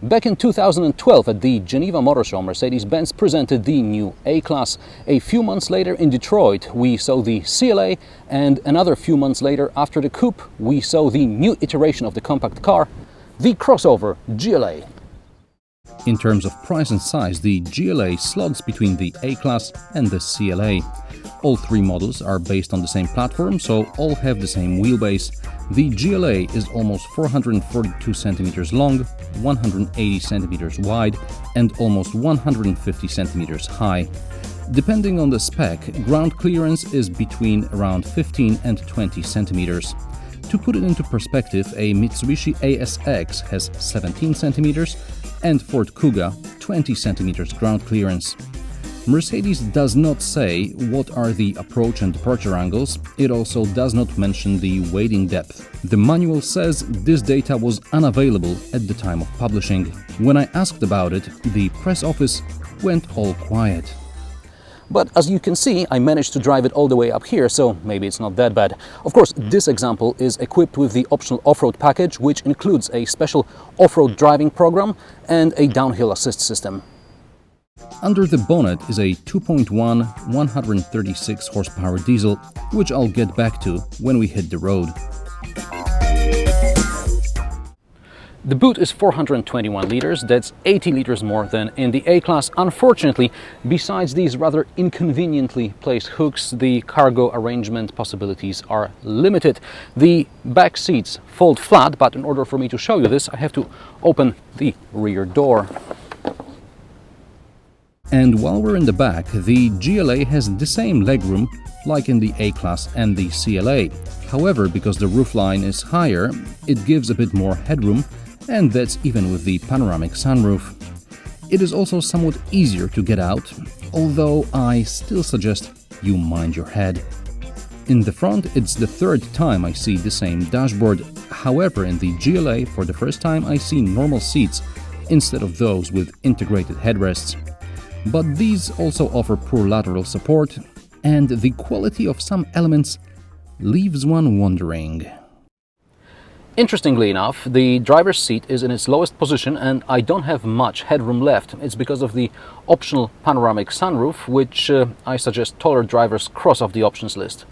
Back in 2012 at the Geneva Motor Show, Mercedes-Benz presented the new A-Class. A few months later in Detroit, we saw the CLA, and another few months later, after the coupe, we saw the new iteration of the compact car, the crossover GLA. In terms of price and size, the GLA slots between the A-Class and the CLA. All three models are based on the same platform, so all have the same wheelbase. The GLA is almost 442 centimeters long, 180 centimeters wide, and almost 150 centimeters high. Depending on the spec, ground clearance is between around 15 and 20 centimeters. To put it into perspective, a Mitsubishi ASX has 17 centimeters and Ford Kuga 20 centimeters ground clearance. Mercedes does not say what are the approach and departure angles. It also does not mention the wading depth. The manual says this data was unavailable at the time of publishing. When I asked about it, the press office went all quiet. But as you can see, I managed to drive it all the way up here, so maybe it's not that bad. Of course, this example is equipped with the optional off-road package, which includes a special off-road driving program and a downhill assist system. Under the bonnet is a 2.1 136 horsepower diesel, which I'll get back to when we hit the road. The boot is 421 liters, that's 80 liters more than in the A-Class. Unfortunately, besides these rather inconveniently placed hooks, the cargo arrangement possibilities are limited. The back seats fold flat, but in order for me to show you this, I have to open the rear door. And while we're in the back, the GLA has the same legroom like in the A-Class and the CLA. However, because the roofline is higher, it gives a bit more headroom, and that's even with the panoramic sunroof. It is also somewhat easier to get out, although I still suggest you mind your head. In the front, it's the third time I see the same dashboard. However, in the GLA, for the first time I see normal seats instead of those with integrated headrests. But these also offer poor lateral support, and the quality of some elements leaves one wondering. Interestingly enough, the driver's seat is in its lowest position and I don't have much headroom left. It's because of the optional panoramic sunroof, which I suggest taller drivers cross off the options list.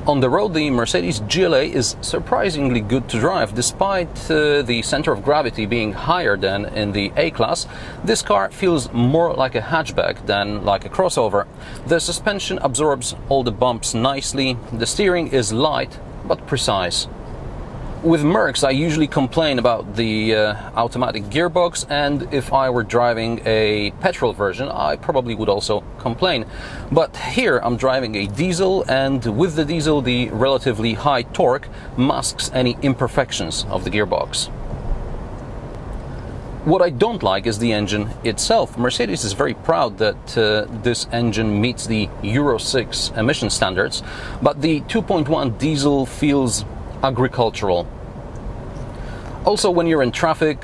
On the road, the Mercedes GLA is surprisingly good to drive. Despite the center of gravity being higher than in the A-Class, this car feels more like a hatchback than like a crossover. The suspension absorbs all the bumps nicely, the steering is light but precise. With Mercs, I usually complain about the automatic gearbox, and if I were driving a petrol version, I probably would also complain. But here I'm driving a diesel, and with the diesel, the relatively high torque masks any imperfections of the gearbox. What I don't like is the engine itself. Mercedes is very proud that this engine meets the Euro 6 emission standards, but the 2.1 diesel feels agricultural. Also, when you're in traffic,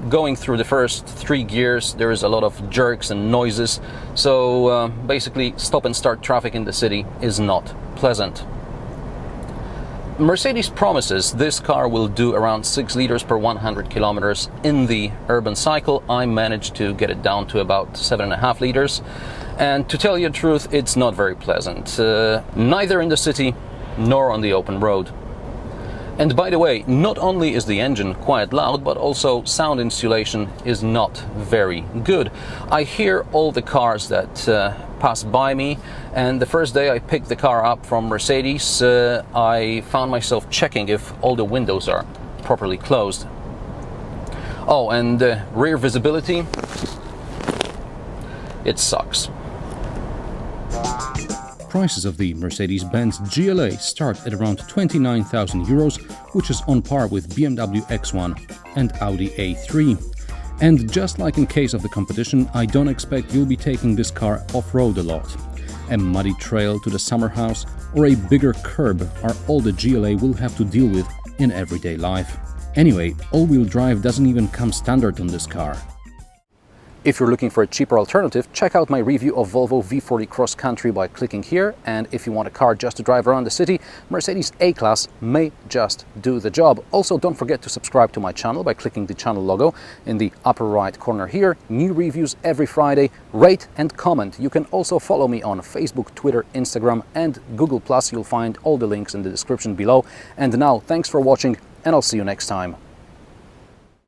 going through the first 3 gears, there is a lot of jerks and noises, so basically stop and start traffic in the city is not pleasant. Mercedes promises this car will do around 6 liters per 100 kilometers in the urban cycle. I managed to get it down to about 7.5 liters, and to tell you the truth, it's not very pleasant, neither in the city nor on the open road. And by the way, not only is the engine quite loud, but also sound insulation is not very good. I hear all the cars that pass by me, and the first day I picked the car up from Mercedes, I found myself checking if all the windows are properly closed. Oh, and rear visibility, it sucks. Prices of the Mercedes-Benz GLA start at around 29,000 euros, which is on par with BMW X1 and Audi A3. And just like in case of the competition, I don't expect you'll be taking this car off-road a lot. A muddy trail to the summer house or a bigger curb are all the GLA will have to deal with in everyday life. Anyway, all-wheel drive doesn't even come standard on this car. If you're looking for a cheaper alternative, check out my review of Volvo V40 Cross Country by clicking here. And if you want a car just to drive around the city, Mercedes A-Class may just do the job. Also, don't forget to subscribe to my channel by clicking the channel logo in the upper right corner here. New reviews every Friday. Rate and comment. You can also follow me on Facebook, Twitter, Instagram and Google+. You'll find all the links in the description below. And now, thanks for watching and I'll see you next time.